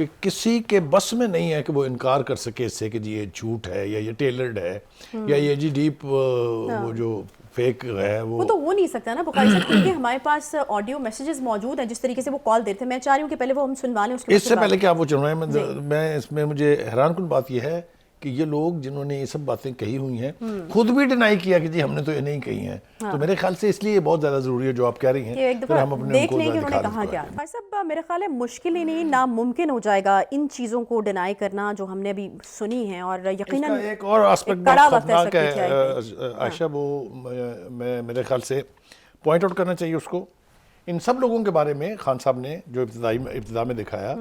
کہ کسی کے بس میں نہیں ہے کہ وہ انکار کر سکے اس سے کہ جی یہ جھوٹ ہے یا یہ ٹیلرڈ ہے یا یہ جی ڈیپ وہ جو فیک ہے وہ تو ہو نہیں سکتا نا بخاری صاحب، کیونکہ ہمارے پاس آڈیو میسیجز موجود ہیں جس طریقے سے وہ کال دیتے ہیں. میں چاہ رہی ہوں کہ پہلے وہ ہم سنوا لیں. اس سے پہلے کہ آپ وہ چنوائیں، میں اس میں مجھے حیران کن بات یہ ہے کہ یہ لوگ جنہوں نے یہ سب باتیں کہی ہوئی ہیں خود بھی ڈینائی کیا کہ جی ہم نے تو یہ نہیں کہی ہیں. تو میرے خیال سے اس لیے یہ بہت زیادہ ضروری ہے جو آپ کہہ رہی ہیں ایک پھر ہم اپنے دیکھ لیں کہ انہوں نے کہا کیا. بھائی صاحب میرے خیال ہے مشکل ہی نہیں ناممکن ہو جائے گا ان چیزوں کو ڈینائی کرنا جو ہم نے ابھی سنی ہیں. اور یقیناً ایک اور آسپیکٹ بہت خطرناک ہے عائشہ، وہ میں میرے خیال سے پوائنٹ آؤٹ کرنا چاہیے اس کو. ان سب لوگوں کے بارے میں خان صاحب نے جو ابتدا میں دکھایا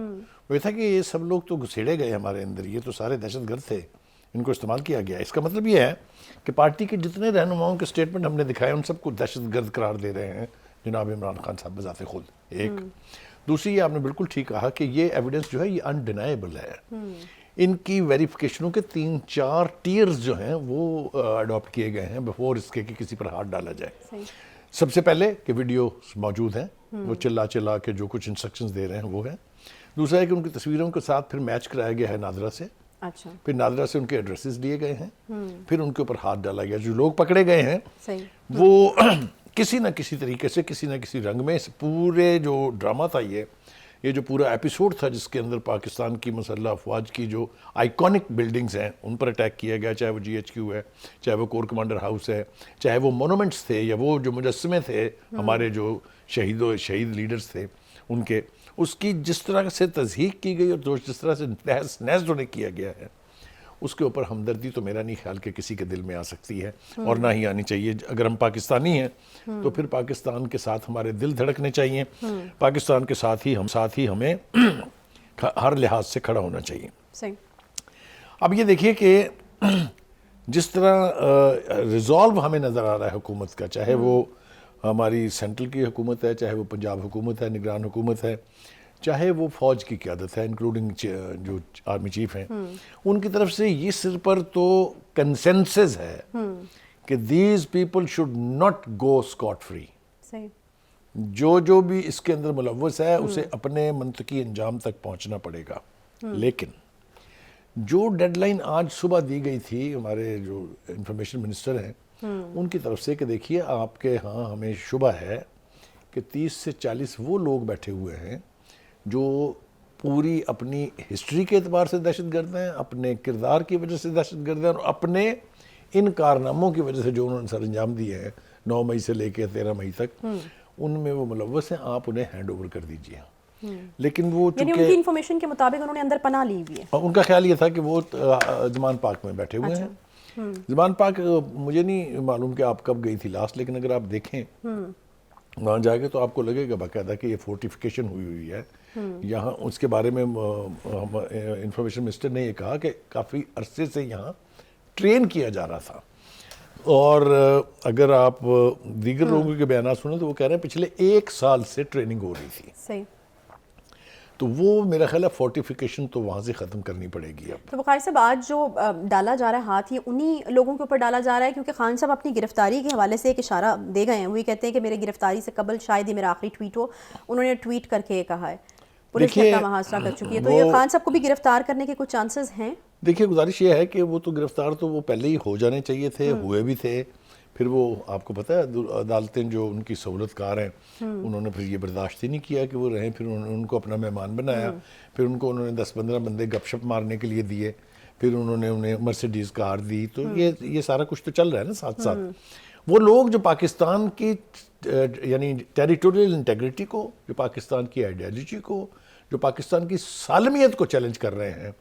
وہ یہ تھا کہ یہ سب لوگ تو گھسیڑے گئے ہمارے اندر، یہ تو سارے دہشت گرد تھے، ان کو استعمال کیا گیا. اس کا مطلب یہ ہے کہ پارٹی کے جتنے رہنماؤں کے سٹیٹمنٹ ہم نے دکھائے ان سب کو دہشت گرد قرار دے رہے ہیں جناب عمران خان صاحب بذات خود. ایک دوسری، یہ آپ نے بالکل ٹھیک کہا کہ یہ ایویڈنس جو ہے یہ انڈینائبل ہے. ان کی ویریفیکیشنوں کے 3-4 ٹیئرز جو ہیں وہ اڈاپٹ کیے گئے ہیں بفور اس کے کہ کسی پر ہاتھ ڈالا جائے. سب سے پہلے کہ ویڈیو موجود ہیں، وہ چلا کے جو کچھ انسٹرکشنز دے رہے ہیں وہ ہیں. دوسرا ہے کہ ان کی تصویروں کے ساتھ پھر میچ کرایا گیا ہے نادرہ سے. اچھا. پھر نادرہ سے ان کے ایڈریسز لیے گئے ہیں، پھر ان کے اوپر ہاتھ ڈالا گیا. جو لوگ پکڑے گئے ہیں وہ کسی نہ کسی طریقے سے کسی نہ کسی رنگ میں اس پورے جو ڈرامہ تھا یہ جو پورا ایپیسوڈ تھا جس کے اندر پاکستان کی مسلح افواج کی جو آئیکونک بلڈنگز ہیں ان پر اٹیک کیا گیا، چاہے وہ GHQ ہے، چاہے وہ کور کمانڈر ہاؤس ہے، چاہے وہ مونومنٹس تھے یا وہ جو مجسمے تھے ہمارے جو شہید لیڈرز تھے ان کے، اس کی جس طرح سے تضحیق کی گئی اور جس طرح سے نیز انہیں کیا گیا ہے، اس کے اوپر ہمدردی تو میرا نہیں خیال کہ کسی کے دل میں آ سکتی ہے اور نہ ہی آنی چاہیے. اگر ہم پاکستانی ہیں تو پھر پاکستان کے ساتھ ہمارے دل دھڑکنے چاہیے، پاکستان کے ساتھ ہی ہمیں ہر لحاظ سے کھڑا ہونا چاہیے. اب یہ دیکھیے کہ جس طرح ریزالو ہمیں نظر آ رہا ہے حکومت کا، چاہے وہ ہماری سینٹرل کی حکومت ہے، چاہے وہ پنجاب حکومت ہے، نگران حکومت ہے، چاہے وہ فوج کی قیادت ہے انکلوڈنگ جو آرمی چیف ہیں، ان کی طرف سے یہ سر پر تو کنسنسس ہے کہ these people should not go Scott free. جو بھی اس کے اندر ملوث ہے اسے اپنے منطقی انجام تک پہنچنا پڑے گا. لیکن جو ڈیڈ لائن آج صبح دی گئی تھی ہمارے جو انفارمیشن منسٹر ہیں ان کی طرف سے کہ دیکھیے آپ کے ہاں ہمیں شبہ ہے کہ 30 سے 40 وہ لوگ بیٹھے ہوئے ہیں جو پوری اپنی ہسٹری کے اعتبار سے دہشت گرد ہیں، اپنے کردار کی وجہ سے دہشت گرد ہیں، اور اپنے ان کارناموں کی وجہ سے جو انہوں نے سر انجام دیے ہیں 9 مئی سے لے کے 13 مئی تک، ان میں وہ ملوث ہیں. آپ انہیں ہینڈ اوور کر دیجیے. لیکن وہ یعنی ان کی انفارمیشن کے مطابق انہوں نے اندر پناہ لی ہوئی ہے. ان کا خیال یہ تھا کہ وہ زمان پاک میں بیٹھے ہوئے ہیں. زمان پاک مجھے نہیں معلوم کہ آپ کب گئی تھی لاسٹ، لیکن اگر آپ دیکھیں وہاں جائے گے تو آپ کو لگے گا باقاعدہ کہ یہ فورٹیفیکیشن ہوئی ہے یہاں. اس کے بارے میں انفارمیشن منسٹر نے یہ کہا کہ کافی عرصے سے یہاں ٹرین کیا جا رہا تھا. اور اگر آپ دیگر لوگوں کے بیانات سنیں تو وہ کہہ رہے ہیں پچھلے 1 سال سے ٹریننگ ہو رہی تھی. صحیح. تو وہ میرا خیال ہے فورٹیفیکیشن تو وہاں سے ختم کرنی پڑے گی. اب تو بخاری صاحب آج جو ڈالا جا رہا ہے ہاتھ یہ انہی لوگوں کے اوپر ڈالا جا رہا ہے، کیونکہ خان صاحب اپنی گرفتاری کے حوالے سے ایک اشارہ دے گئے ہیں. وہ یہ کہتے ہیں کہ میرے گرفتاری سے قبل شاید یہ میرا آخری ٹویٹ ہو. انہوں نے ٹویٹ کر کے یہ کہا ہے. پولیس کا محاصرہ کر چکی ہے. تو یہ خان صاحب کو بھی گرفتار کرنے کے کچھ چانسز ہیں؟ دیکھیے گزارش یہ ہے کہ وہ تو گرفتار تو وہ پہلے ہی ہو جانے چاہیے تھے، ہوئے بھی تھے. پھر وہ آپ کو پتہ ہے عدالتیں جو ان کی سہولت کار ہیں انہوں نے پھر یہ برداشت ہی نہیں کیا کہ وہ رہیں. پھر انہوں نے ان کو اپنا مہمان بنایا. پھر انہوں نے 10-15 بندے گپ شپ مارنے کے لیے دیے. پھر انہوں نے انہیں مرسیڈیز کار دی. تو یہ سارا کچھ تو چل رہا ہے نا ساتھ ساتھ. وہ لوگ جو پاکستان کی یعنی ٹیریٹوریل انٹیگریٹی کو، جو پاکستان کی آئیڈیالوجی کو، جو پاکستان کی سالمیت کو چیلنج کر رہے ہیں،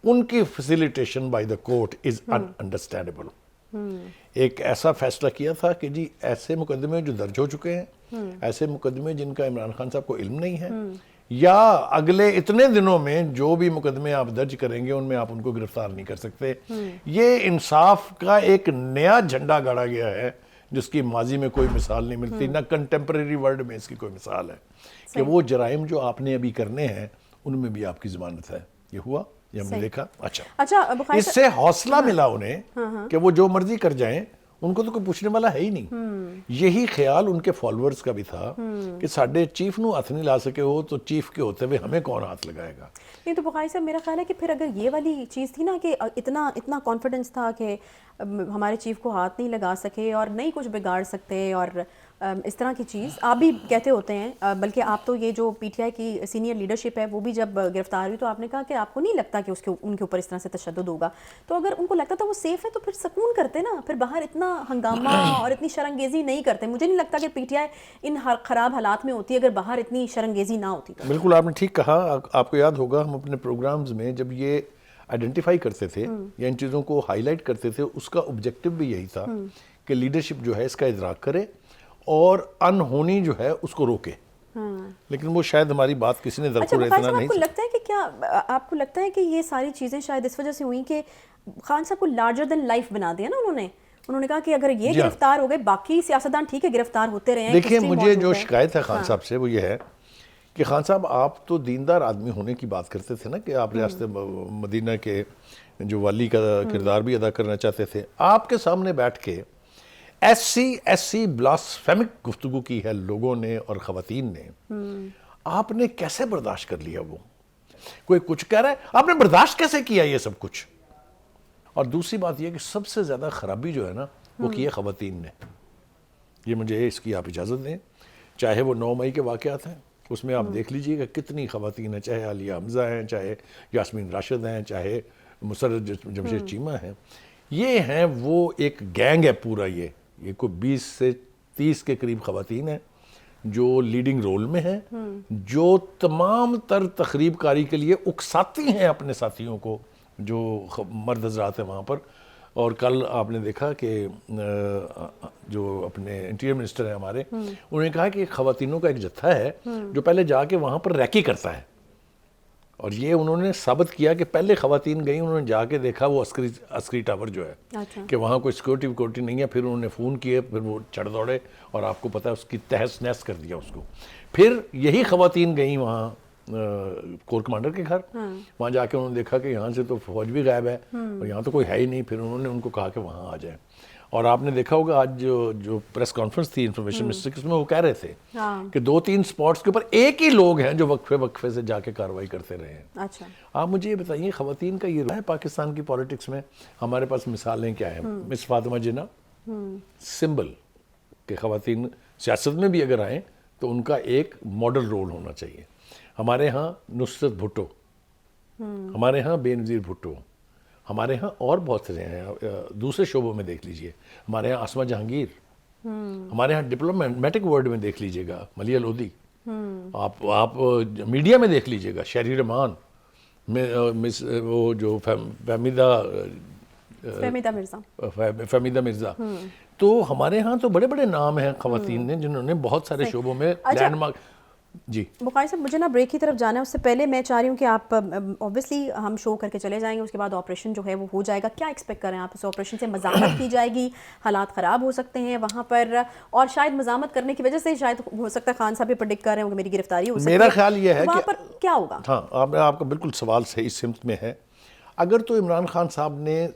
ان کی facilitation by the court is understandable. ایک ایسا فیصلہ کیا تھا کہ جی ایسے مقدمے جو درج ہو چکے ہیں، ایسے مقدمے جن کا عمران خان صاحب کو علم نہیں ہے، یا اگلے اتنے دنوں میں جو بھی مقدمے آپ درج کریں گے ان میں آپ ان کو گرفتار نہیں کر سکتے. یہ انصاف کا ایک نیا جھنڈا گاڑا گیا ہے جس کی ماضی میں کوئی مثال نہیں ملتی، نہ کنٹمپریری ورلڈ میں اس کی کوئی مثال ہے کہ وہ جرائم جو آپ نے ابھی کرنے ہیں ان میں بھی آپ کی ضمانت ہے. یہ ہوا یہ ہم نے دیکھا. اچھا اچھا اس سے حوصلہ ملا انہیں کہ وہ جو مرضی کر جائیں ان کو تو کوئی پوچھنے والا ہے ہی نہیں. یہی خیال ان کے فالوورز کا بھی تھا کہ ساڈے چیف نو ہاتھ نہیں لا سکے ہو تو چیف کے ہوتے ہوئے ہمیں کون ہاتھ لگائے گا. نہیں تو بخاری صاحب میرا خیال ہے کہ پھر اگر یہ والی چیز تھی نا کہ اتنا کانفیڈنس تھا کہ ہمارے چیف کو ہاتھ نہیں لگا سکے اور نہیں کچھ بگاڑ سکتے اور اس طرح کی چیز آپ بھی کہتے ہوتے ہیں، بلکہ آپ تو یہ جو پی ٹی آئی کی سینئر لیڈرشپ ہے وہ بھی جب گرفتار ہوئی تو آپ نے کہا کہ آپ کو نہیں لگتا کہ ان کے اوپر اس طرح سے تشدد ہوگا. تو اگر ان کو لگتا تھا وہ سیف ہے تو پھر سکون کرتے نا، پھر باہر اتنا ہنگامہ اور اتنی شرنگیزی نہیں کرتے. مجھے نہیں لگتا کہ پی ٹی آئی ان خراب حالات میں ہوتی اگر باہر اتنی شرنگیزی نہ ہوتی. بالکل آپ نے ٹھیک کہا. آپ کو یاد ہوگا ہم اپنے پروگرامز میں جب یہ آئیڈینٹیفائی کرتے تھے یا ان چیزوں کو ہائی لائٹ کرتے تھے، اس کا آبجیکٹو بھی یہی تھا کہ لیڈرشپ جو ہے اس کا ادراک کرے اور انہونی جو ہے اس کو روکے. لیکن وہ شاید ہماری بات کسی نے درکور اتنا نہیں. آپ کو لگتا ہے کہ کیا آپ کو لگتا ہے کہ یہ ساری چیزیں شاید اس وجہ سے ہوئی کہ خان صاحب کو لارجر دین لائف بنا دیا نا انہوں نے کہا کہ اگر یہ گرفتار ہو گئے باقی سیاستدان ٹھیک ہے گرفتار ہوتے رہے ہیں. دیکھیں مجھے جو شکایت ہے خان صاحب سے وہ یہ ہے کہ خان صاحب آپ تو دیندار آدمی ہونے کی بات کرتے تھے نا کہ آپ ریاست مدینہ کے جو والی کا کردار بھی ادا کرنا چاہتے تھے. آپ کے سامنے بیٹھ کے ایسی بلاسفیمک گفتگو کی ہے لوگوں نے اور خواتین نے. آپ نے کیسے برداشت کر لیا؟ وہ کوئی کچھ کہہ رہا ہے، آپ نے برداشت کیسے کیا یہ سب کچھ؟ اور دوسری بات یہ کہ سب سے زیادہ خرابی جو ہے نا وہ کی ہے خواتین نے. یہ مجھے اس کی آپ اجازت دیں، چاہے وہ 9 مئی کے واقعات ہیں اس میں آپ دیکھ لیجئے کہ کتنی خواتین ہیں، چاہے عالیہ حمزہ ہیں، چاہے یاسمین راشد ہیں، چاہے مسرت جمشید چیمہ ہیں. یہ ہیں وہ ایک گینگ ہے پورا. یہ کوئی 20 سے 30 کے قریب خواتین ہیں جو لیڈنگ رول میں ہیں، جو تمام تر تخریب کاری کے لیے اکساتی ہیں اپنے ساتھیوں کو جو مرد حضرات ہیں وہاں پر. اور کل آپ نے دیکھا کہ جو اپنے انٹیریئر منسٹر ہیں ہمارے، انہوں نے کہا کہ خواتینوں کا ایک جتھا ہے جو پہلے جا کے وہاں پر ریکی کرتا ہے. اور یہ انہوں نے ثابت کیا کہ پہلے خواتین گئیں، انہوں نے جا کے دیکھا وہ عسکری ٹاور جو ہے کہ وہاں کوئی سیکورٹی نہیں ہے. پھر انہوں نے فون کیے، پھر وہ چڑھ دوڑے اور آپ کو پتہ ہے اس کی تہس نہس کر دیا اس کو. پھر یہی خواتین گئیں وہاں کور کمانڈر کے گھر، وہاں جا کے انہوں نے دیکھا کہ یہاں سے تو فوج بھی غائب ہے اور یہاں تو کوئی ہے ہی نہیں. پھر انہوں نے ان کو کہا کہ وہاں آ جائیں. اور آپ نے دیکھا ہوگا آج جو پریس کانفرنس تھی انفارمیشن منسٹر کی، اس میں وہ کہہ رہے تھے کہ 2-3 سپاٹس کے اوپر ایک ہی لوگ ہیں جو وقفے سے جا کے کارروائی کرتے رہے ہیں. اچھا آپ مجھے یہ بتائیے خواتین کا یہ رہا ہے پاکستان کی پولیٹکس میں؟ ہمارے پاس مثالیں کیا ہیں؟ مس فاطمہ جناح سمبل کہ خواتین سیاست میں بھی اگر آئیں تو ان کا ایک ماڈل رول ہونا چاہیے. ہمارے ہاں نصرت بھٹو، ہمارے ہاں بے نظیر بھٹو، ہمارے ہاں اور بہت سے ہیں دوسرے شعبوں میں دیکھ لیجئے. ہمارے ہاں آسمہ جہانگیر، ہمارے ہاں ڈپلومیٹک ورلڈ میں دیکھ لیجئے گا ملیہ لودھی، آپ میڈیا میں دیکھ لیجئے گا شہری رحمان، وہ جو فہمیدہ مرزا. تو ہمارے ہاں تو بڑے بڑے نام ہیں خواتین نے جنہوں نے بہت سارے شعبوں میں لینڈ مارک. جی بخاری صاحب مجھے نا بریک کی طرف جانا ہے، اس سے پہلے میں چاہ رہی ہوں کہ آپ اوبیسلی ہم شو کر کے چلے جائیں گے، اس کے بعد آپریشن جو ہے وہ ہو جائے گا. کیا ایکسپیکٹ کر رہے ہیں آپ؟ اس آپریشن سے مزاحمت کی جائے گی، حالات خراب ہو سکتے ہیں وہاں پر، اور شاید مزاحمت کرنے کی وجہ سے شاید ہو سکتا ہے خان صاحب بھی پرڈکٹ کر رہے ہوں کہ میری گرفتاری ہو سکتی ہے. میرا خیال یہ ہے وہاں کہ پر کیا ہوگا؟ ہاں آپ کا بالکل سوال صحیح سمت میں ہے. اگر تو عمران خان صاحب نے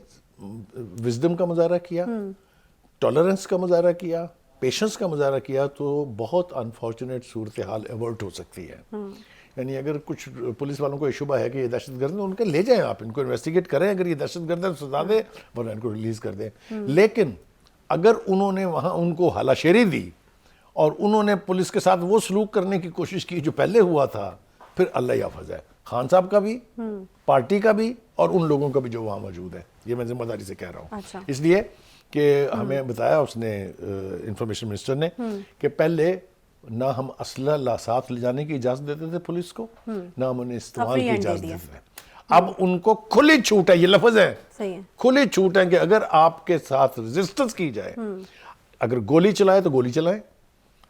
وزڈم کا مظاہرہ کیا، ٹالرنس کا مظاہرہ کیا، پیشنس کا مظاہرہ کیا تو بہت انفارچونیٹ صورتحال ایورٹ ہو سکتی ہے. یعنی اگر کچھ پولیس والوں کو یہ شبہ ہے کہ یہ دہشت گرد ہیں، ان کے لے جائیں، آپ ان کو انویسٹیگیٹ کریں، اگر یہ دہشت گرد ہے تو سزا دیں ورنہ ان کو ریلیز کر دیں. لیکن اگر انہوں نے وہاں ان کو ہلا شیری دی اور انہوں نے پولیس کے ساتھ وہ سلوک کرنے کی کوشش کی جو پہلے ہوا تھا، پھر اللہ یحفظ ہے خان صاحب کا بھی، پارٹی کا بھی، اور ان لوگوں کا بھی جو وہاں موجود ہے. یہ میں ذمہ داری سے کہہ رہا ہوں. اس لیے کہ ہمیں بتایا اس نے انفارمیشن منسٹر نے کہ پہلے نہ ہم اسلحہ ساتھ لے جانے کی اجازت دیتے تھے پولیس کو، نہ ہم انہیں استعمال کی اجازت دیتے تھے. اب ان کو کھلی چھوٹ ہے، یہ لفظ ہے کھلی چھوٹ ہے کہ اگر آپ کے ساتھ ریزسٹنس کی جائے، اگر گولی چلائے تو گولی چلائیں،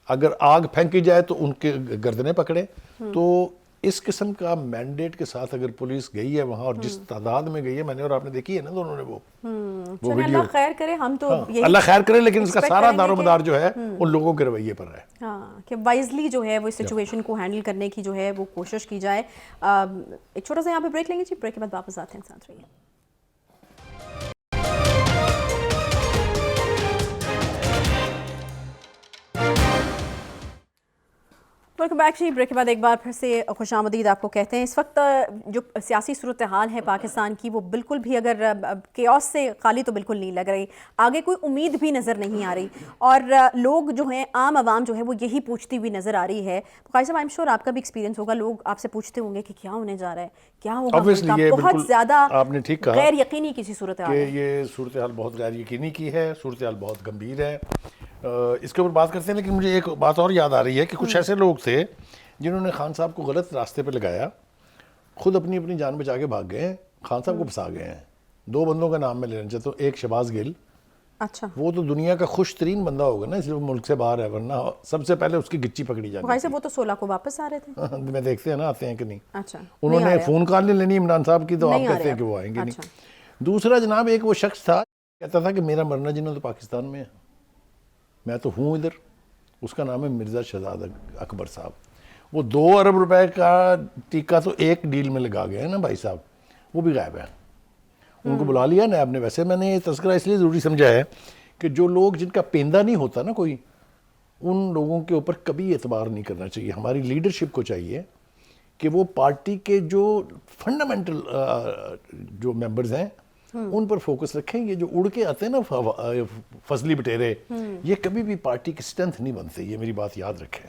اگر آگ پھینکی جائے تو ان کے گردنیں پکڑیں. تو اس قسم کا مینڈیٹ کے ساتھ اگر پولیس گئی ہے وہاں، اور جس تعداد میں گئی ہے، میں نے اور آپ نے دیکھی ہے نا دونوں نے وہ ویڈیو. اللہ خیر کرے، ہم تو اللہ خیر کرے، لیکن اس کا سارا دار و مدار جو ہے ان لوگوں کے رویے پر ہے. ہاں کہ وائزلی جو ہے وہ اس سچویشن کو ہینڈل کرنے کی جو ہے وہ کوشش کی جائے. ایک چھوٹا سا یہاں پہ بریک لیں گے جی، بریک کے بعد واپس آتے ہیں، ساتھ رہیے. ویلکم بیک جی. بریک کے بعد ایک بار پھر سے خوش آمدید آپ کو کہتے ہیں. اس وقت جو سیاسی صورتحال ہے پاکستان کی وہ بالکل بھی اگر کیوس سے خالی تو بالکل نہیں لگ رہی. آگے کوئی امید بھی نظر نہیں آ رہی اور لوگ جو ہیں عام عوام جو ہے وہ یہی پوچھتی ہوئی نظر آ رہی ہے. بخاری صاحب آئی ایم شیور آپ کا بھی ایکسپیرینس ہوگا, لوگ آپ سے پوچھتے ہوں گے کہ کیا ہونے جا رہا ہے, کیا ہوگا. بہت زیادہ آپ نے ٹھیک کہا غیر یقینی کسی صورتحال کہ ہے. یہ صورتحال بہت غیر یقینی کی ہے, صورتحال بہت گمبھیر ہے. اس کے اوپر بات کرتے ہیں, لیکن مجھے ایک بات اور یاد آ رہی ہے کہ کچھ ایسے لوگ تھے جنہوں نے خان صاحب کو غلط راستے پہ لگایا, خود اپنی اپنی جان بچا کے بھاگ گئے ہیں, خان صاحب کو پھنسا گئے ہیں. 2 بندوں کا نام میں لینا چاہتا ہوں. ایک شہباز گل, اچھا وہ تو دنیا کا خوش ترین بندہ ہوگا نا, اس لیے وہ ملک سے باہر ہے, ورنہ سب سے پہلے اس کی گچی پکڑی جانی بخاری صاحب وہ تو 16 کو واپس آ رہے تھے. میں دیکھتے ہیں نا آتے ہیں کہ نہیں. اچھا انہوں نے فون کال نہیں لینی عمران صاحب کی, تو آپ کہتے ہیں کہ وہ آئیں گے نہیں. دوسرا جناب ایک وہ شخص تھا کہتا تھا کہ میرا مرنا جنوں تو پاکستان میں ہے, میں تو ہوں ادھر. اس کا نام ہے مرزا شہزاد اکبر صاحب. وہ 2 ارب روپے کا ٹیکہ تو ایک ڈیل میں لگا گئے ہیں نا بھائی صاحب, وہ بھی غائب ہے. ان کو بلا لیا نیب نے. ویسے میں نے یہ تذکرہ اس لیے ضروری سمجھا ہے کہ جو لوگ جن کا پیندہ نہیں ہوتا نا کوئی, ان لوگوں کے اوپر کبھی اعتبار نہیں کرنا چاہیے. ہماری لیڈرشپ کو چاہیے کہ وہ پارٹی کے جو فنڈامنٹل جو ممبرز ہیں ان پر فوکس رکھیں. یہ جو اڑ کے آتے ہیں نا فضلی بٹیرے, یہ کبھی بھی پارٹی کی سٹرنتھ نہیں بنتے, یہ میری بات یاد رکھیں.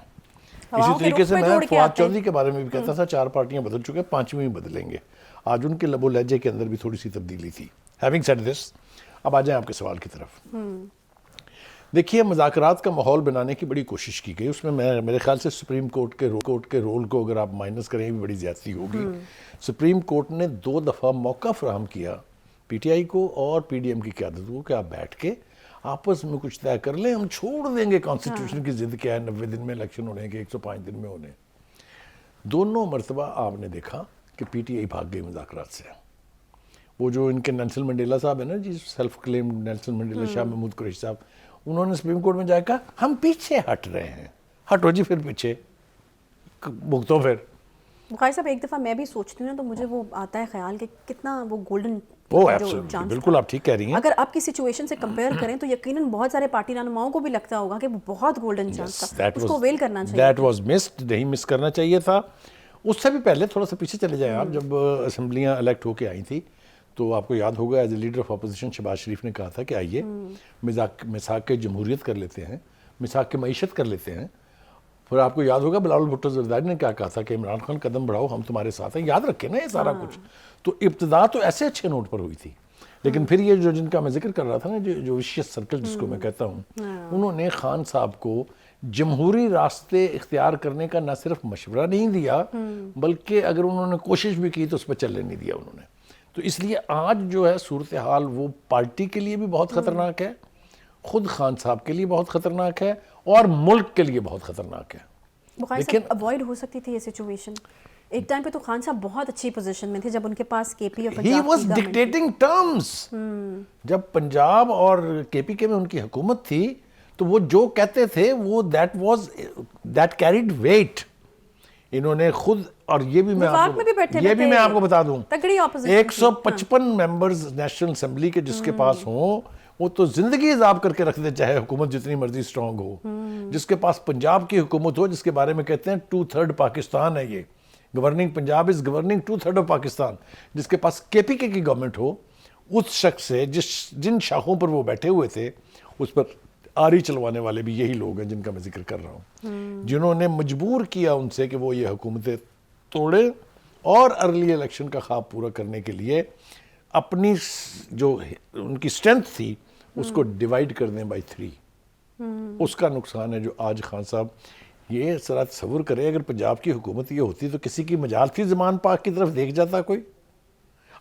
اسی طریقے سے میں فواد چودھری کے بارے میں بھی کہتا تھا 4 پارٹیاں بدل چکے, 5ویں بھی بدلیں گے. آج ان کے لب و لہجے کے اندر بھی تھوڑی سی تبدیلی تھی. ہیونگ سیڈ دس, اب آ جائیں آپ کے سوال کی طرف. دیکھیے, مذاکرات کا ماحول بنانے کی بڑی کوشش کی گئی. اس میں میرے خیال سے سپریم کورٹ کے رول کو اگر آپ مائنس کریں بھی بڑی زیادتی ہوگی. سپریم کورٹ نے 2 دفعہ موقع فراہم کیا پی ٹی آئی کو اور پی ڈی ایم کی قیادت کو کہ آپ بیٹھ کے آپس میں کچھ طے کر لیں, ہم چھوڑ دیں گے کانسٹیٹیوشن کی ضد کیا ہے, 90 دن میں الیکشن ہونے کے 105 دن میں ہونے. دونوں مرتبہ آپ نے دیکھا کہ پی ٹی آئی بھاگ گئی مذاکرات سے. وہ جو ان کے نیلسن منڈیلا صاحب ہیں نا جی, سیلف کلیم نیلسن منڈیلا, شاہ محمود قریشی صاحب, انہوں نے سپریم کورٹ میں جا کے کہا ہم پیچھے ہٹ رہے ہیں. ہٹو جی, پھر پیچھے بھگتو. پھر بخاری صاحب ایک دفعہ میں بھی سوچتی ہوں نا تو مجھے وہ آتا ہے خیال کہ کتنا وہ گولڈن بالکل آپ ٹھیک کہہ رہی ہیں. اگر آپ کی سچویشن سے کمپیئر کریں تو یقیناً بہت سارے پارٹی رہنماؤں کو بھی لگتا ہوگا کہ وہ بہت گولڈن چانس تھا, اس کو ویل کرنا چاہیے. دیٹ واز مسڈ, نہیں مس کرنا چاہیے تھا. اس سے بھی پہلے تھوڑا سا پیچھے چلے جائیں آپ, جب اسمبلیاں الیکٹ ہو کے آئی تھی تو آپ کو یاد ہوگا as a leader of opposition Shahbaz Sharif نے کہا تھا کہ آئیے مساق جمہوریت کر لیتے ہیں, مساق معیشت کر لیتے ہیں. پھر آپ کو یاد ہوگا بلاول بھٹو زرداری نے کیا کہا تھا کہ عمران خان قدم بڑھاؤ ہم تمہارے ساتھ ہیں. یاد رکھیں نا یہ سارا کچھ. تو ابتدا تو ایسے اچھے نوٹ پر ہوئی تھی, لیکن پھر یہ جو جن کا میں ذکر کر رہا تھا نا, جو وشیس سرکل جس کو میں کہتا ہوں, انہوں نے خان صاحب کو جمہوری راستے اختیار کرنے کا نہ صرف مشورہ نہیں دیا, بلکہ اگر انہوں نے کوشش بھی کی تو اس پہ چلنے نہیں دیا انہوں نے. تو اس لیے آج جو ہے صورتحال وہ پارٹی کے لیے بھی بہت خطرناک ہے, خود خان صاحب کے لیے بہت خطرناک ہے, اور ملک کے لیے بہت خطرناک ہے. لیکن اوائڈ ہو سکتی تھی یہ سچویشن. ایک ٹائم پہ تو خان صاحب بہت اچھی پوزیشن میں تھے جب ان کے پاس کے پی اور Punjab He was dictating terms. جب پنجاب اور کے پی کے میں ان کی حکومت تھی تو وہ جو کہتے تھے وہ that carried weight. انہوں نے خود, اور یہ بھی میں آپ کو بتا دوں, 155 ممبرز نیشنل اسمبلی کے جس کے پاس ہوں وہ تو زندگی عذاب کر کے رکھ دے, چاہے حکومت جتنی مرضی سٹرونگ ہو. جس کے پاس پنجاب کی حکومت ہو, جس کے بارے میں کہتے ہیں 2/3 پاکستان ہے, یہ governing Punjab is governing 2/3 of Pakistan, جس کے پاس کے پی کے کی گورنمنٹ ہو, اس شخص سے جن شاخوں پر وہ بیٹھے ہوئے تھے اس پر آری چلوانے والے بھی یہی لوگ ہیں جن کا میں ذکر کر رہا ہوں, جنہوں نے مجبور کیا ان سے کہ وہ یہ حکومتیں توڑیں اور ارلی الیکشن کا خواب پورا کرنے کے لیے اپنی جو ان کی اسٹرینتھ تھی اس کو ڈیوائیڈ کر دیں بائی 3. اس کا نقصان ہے جو آج خان صاحب, یہ ذرا تصور کرے اگر پنجاب کی حکومت یہ ہوتی تو کسی کی مجال تھی زمان پاک کی طرف دیکھ جاتا کوئی.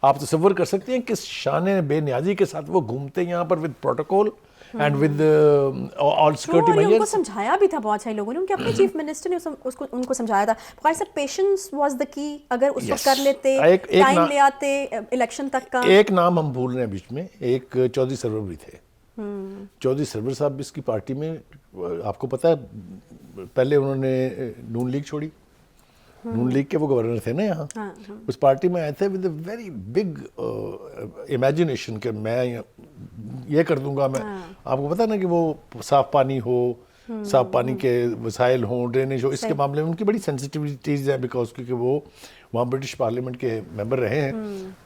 آپ تصور کر سکتے ہیں کس شان بے نیازی کے ساتھ وہ گھومتے یہاں پر with protocol and with all security measures. ان کو سمجھایا بھی تھا بہت سارے لوگوں نے, ان کے اپنے چیف منسٹر نے ان کو سمجھایا تھا. بخاری صاحب پیشنس واز دا کی, اگر اس وقت کر لیتے, ٹائم لے آتے الیکشن تک کا. ایک نام ہم بھول رہے ہیں بیچ میں, ایک چودھری سرور بھی تھے. چودھری سرور صاحب اس کی پارٹی میں, آپ کو پتا ہے پہلے انہوں نے نون لیگ چھوڑی, نون لیگ کے وہ گورنر تھے نا یہاں, اس پارٹی میں آئے تھے with a very big imagination کہ میں یہ کر دوں گا. میں آپ کو پتا نا کہ وہ صاف پانی ہو, صاف پانی کے وسائل ہوں, ڈرینیج ہو, اس کے معاملے میں ان کی بڑی سینسٹیوٹیز ہیں, بیکاز کیونکہ وہ وہاں برٹش پارلیمنٹ کے ممبر رہے ہیں,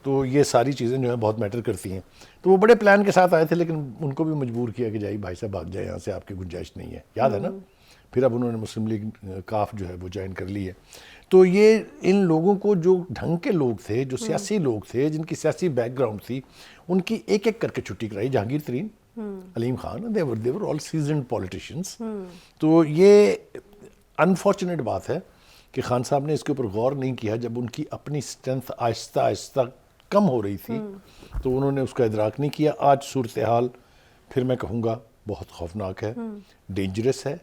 تو یہ ساری چیزیں جو ہیں بہت میٹر کرتی ہیں. تو وہ بڑے پلان کے ساتھ آئے تھے, لیکن ان کو بھی مجبور کیا کہ جائیے بھائی صاحب بھاگ جائے یہاں سے, آپ کی گنجائش نہیں ہے, یاد ہے نا. پھر اب انہوں نے مسلم لیگ کاف جو ہے وہ جوائن کر لی ہے. تو یہ ان لوگوں کو, جو ڈھنگ کے لوگ تھے, جو سیاسی لوگ تھے, جن کی سیاسی بیک گراؤنڈ تھی, ان کی ایک ایک کر کے چھٹی کرائی. جہانگیر ترین, علیم Khan, they were all seasoned politicians. تو یہ انفارچونیٹ بات ہے کہ خان صاحب نے اس کے اوپر غور نہیں کیا. جب ان کی اپنی اسٹرینتھ آہستہ آہستہ کم ہو رہی تھی تو انہوں نے اس کا ادراک نہیں کیا. آج صورتحال پھر میں کہوں گا بہت خوفناک ہے, ڈینجرس ہے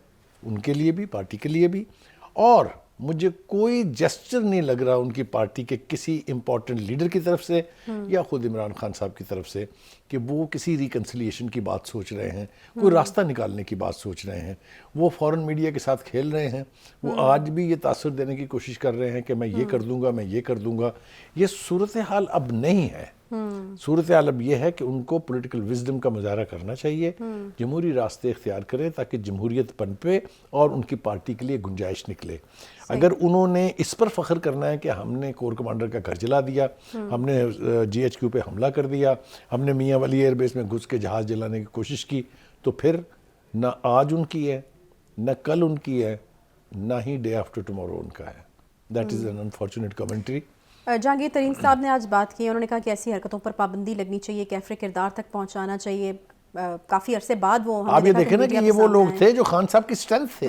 ان کے لیے بھی, پارٹی کے لیے بھی. اور مجھے کوئی جسچر نہیں لگ رہا ان کی پارٹی کے کسی امپورٹنٹ لیڈر کی طرف سے یا خود عمران خان صاحب کی طرف سے کہ وہ کسی ریکنسیلیشن کی بات سوچ رہے ہیں, کوئی راستہ نکالنے کی بات سوچ رہے ہیں. وہ فورن میڈیا کے ساتھ کھیل رہے ہیں. وہ آج بھی یہ تاثر دینے کی کوشش کر رہے ہیں کہ میں یہ کر دوں گا, میں یہ کر دوں گا. یہ صورتحال اب نہیں ہے. صورتحال اب یہ ہے کہ ان کو پولیٹیکل وزڈم کا مظاہرہ کرنا چاہیے, جمہوری راستے اختیار کریں تاکہ جمہوریت پنپے اور ان کی پارٹی کے لیے گنجائش نکلے. اگر انہوں نے اس پر فخر کرنا ہے کہ ہم نے کور کمانڈر کا گھر جلا دیا, ہم نے GHQ پہ حملہ کر دیا, ہم نے میاں ولی ایئر بیس میں گھس کے جہاز جلانے کی کوشش کی, تو پھر نہ آج ان کی ہے, نہ کل ان کی ہے, نہ ہی ڈے آفٹر ٹمورو ان کا ہے. That is an unfortunate commentary. Jahangir Tareen صاحب نے آج بات کی, انہوں نے کہا کہ ایسی حرکتوں پر پابندی لگنی چاہیے, کیفر کردار تک پہنچانا چاہیے. کافی عرصے بعد وہ آپ یہ دیکھیں نا کہ یہ وہ لوگ تھے جو خان صاحب کی اسٹرینتھ تھے.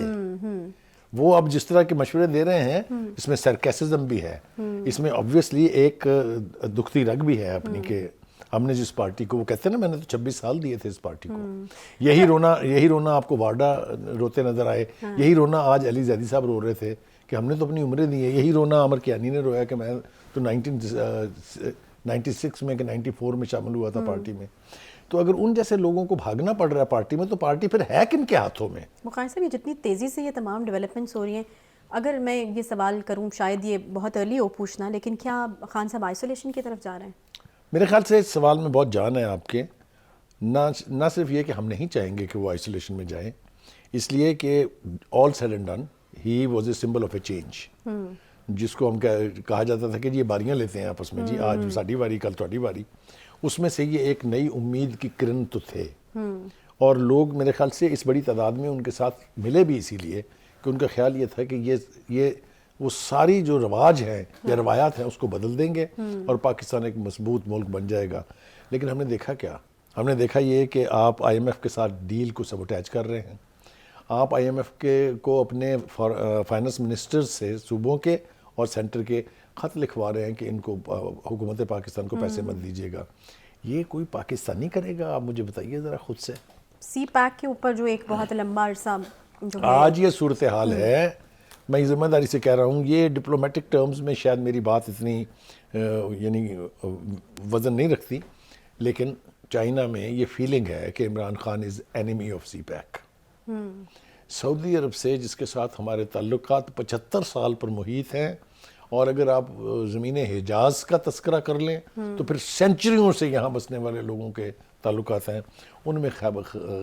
وہ اب جس طرح کے مشورے دے رہے ہیں, اس میں سرکیسزم بھی ہے, اس میں obviously ایک دکھتی رگ بھی ہے اپنی کہ ہم نے جس پارٹی کو, وہ کہتے ہیں نا میں نے تو 26 سال دیے تھے اس پارٹی کو. یہی رونا آپ کو وارڈا روتے نظر آئے, یہی رونا آج علی زیدی صاحب رو رہے تھے کہ ہم نے تو اپنی عمریں دی ہیں. یہی رونا عمر کیانی نے رویا کہ میں تو 1996 میں کہ 94 میں شامل ہوا تھا پارٹی میں. تو اگر ان جیسے لوگوں کو بھاگنا پڑ رہا ہے پارٹی میں, تو پارٹی پھر ہے کن کے ہاتھوں میں؟ مقام صاحب, یہ جتنی تیزی سے یہ تمام ڈیولپمنٹس ہو رہی ہیں, اگر میں یہ سوال کروں, شاید یہ بہت ارلی ہو پوچھنا, لیکن کیا خان صاحب آئسولیشن کی طرف جا رہے ہیں؟ میرے خیال سے اس سوال میں بہت جان ہے آپ کے. نہ صرف یہ کہ ہم نہیں چاہیں گے کہ وہ آئسولیشن میں جائیں, اس لیے کہ all said and done he was a symbol of a change, جس کو ہم کہا جاتا تھا کہ یہ باریاں لیتے ہیں آپس میں, جی آج ساڈی واری کل تہاڈی واری. اس میں سے یہ ایک نئی امید کی کرن تو تھے, اور لوگ میرے خیال سے اس بڑی تعداد میں ان کے ساتھ ملے بھی اسی لیے کہ ان کا خیال یہ تھا کہ یہ وہ ساری جو رواج ہیں یا روایات ہیں اس کو بدل دیں گے اور پاکستان ایک مضبوط ملک بن جائے گا. لیکن ہم نے دیکھا کیا؟ ہم نے دیکھا یہ کہ آپ IMF کے ساتھ ڈیل کو سبوٹیج کر رہے ہیں. آپ IMF کو اپنے فائنانس منسٹر سے, صوبوں کے اور سینٹر کے, خط لکھوا رہے ہیں کہ ان کو, حکومت پاکستان کو پیسے مت دیجیے گا. یہ کوئی پاکستانی کرے گا؟ آپ مجھے بتائیے ذرا خود سے. سی پیک کے اوپر جو ایک بہت لمبا عرصہ آج یہ صورتحال ہے, میں ذمہ داری سے کہہ رہا ہوں, یہ ڈپلومیٹک ٹرمز میں شاید میری بات اتنی یعنی وزن نہیں رکھتی, لیکن چائنا میں یہ فیلنگ ہے کہ عمران خان از اینیمی آف سی پیک. سعودی عرب سے جس کے ساتھ ہمارے تعلقات 75 سال پر محیط ہیں, اور اگر آپ زمین حجاز کا تذکرہ کر لیں تو پھر سینچریوں سے یہاں بسنے والے لوگوں کے تعلقات ہیں, ان میں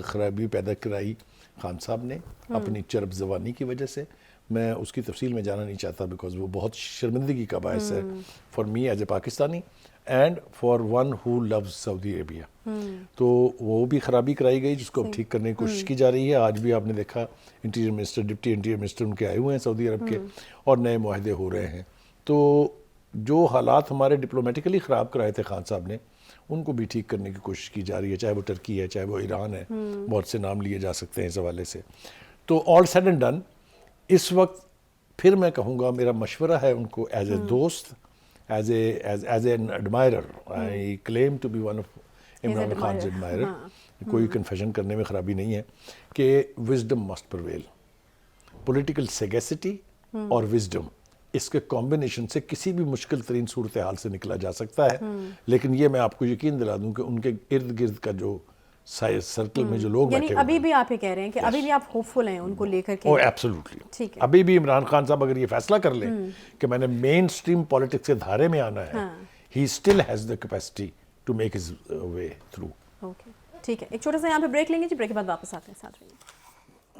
خرابی پیدا کرائی خان صاحب نے اپنی چرب زبانی کی وجہ سے. میں اس کی تفصیل میں جانا نہیں چاہتا بیکاز وہ بہت شرمندگی کا باعث ہے for me as a Pakistani and for one who loves Saudi Arabia. تو وہ بھی خرابی کرائی گئی جس کو اب ٹھیک کرنے کی کوشش کی جا رہی ہے. آج بھی آپ نے دیکھا interior minister, deputy interior minister ان کے آئے ہوئے ہیں سعودی عرب کے, اور نئے معاہدے ہو رہے ہیں. تو جو حالات ہمارے ڈپلومیٹیکلی خراب کرائے تھے خان صاحب نے, ان کو بھی ٹھیک کرنے کی کوشش کی جا رہی ہے, چاہے وہ ٹرکی ہے, چاہے وہ ایران ہے, بہت سے نام لیے جا سکتے ہیں اس حوالے سے. تو آل سیڈ اینڈ ڈن اس وقت پھر میں کہوں گا میرا مشورہ ہے ان کو ایز اے دوست, as an admirer, I claim to be one of Imran Khan's admirer, کوئی کنفیشن کرنے میں خرابی نہیں ہے, کہ wisdom must prevail. Political sagacity اور وزڈم, اس کے کمبینیشن سے کسی بھی مشکل ترین صورتحال سے نکلا جا سکتا ہے. لیکن یہ میں آپ کو یقین دلا دوں کہ ان کے ارد گرد کا جو سرکل میں جو لوگ بیٹھے یعنی ابھی بھی آپ یہ کہہ رہے ہیں کہ ابھی بھی آپ ہوپفل ہیں ان کو لے کر کے؟ ایبسولوٹلی. ابھی بھی عمران خان صاحب اگر یہ فیصلہ کر لیں کہ میں نے مین سٹریم پالیٹکس کے دھارے میں آنا ہے, he still has the capacity to make his way through. Okay, ٹھیک ہے, ایک چھوٹا سا یہاں پہ بریک لیں گے جی, بریک کے بعد واپس آتے ہیں, ساتھ رہیے.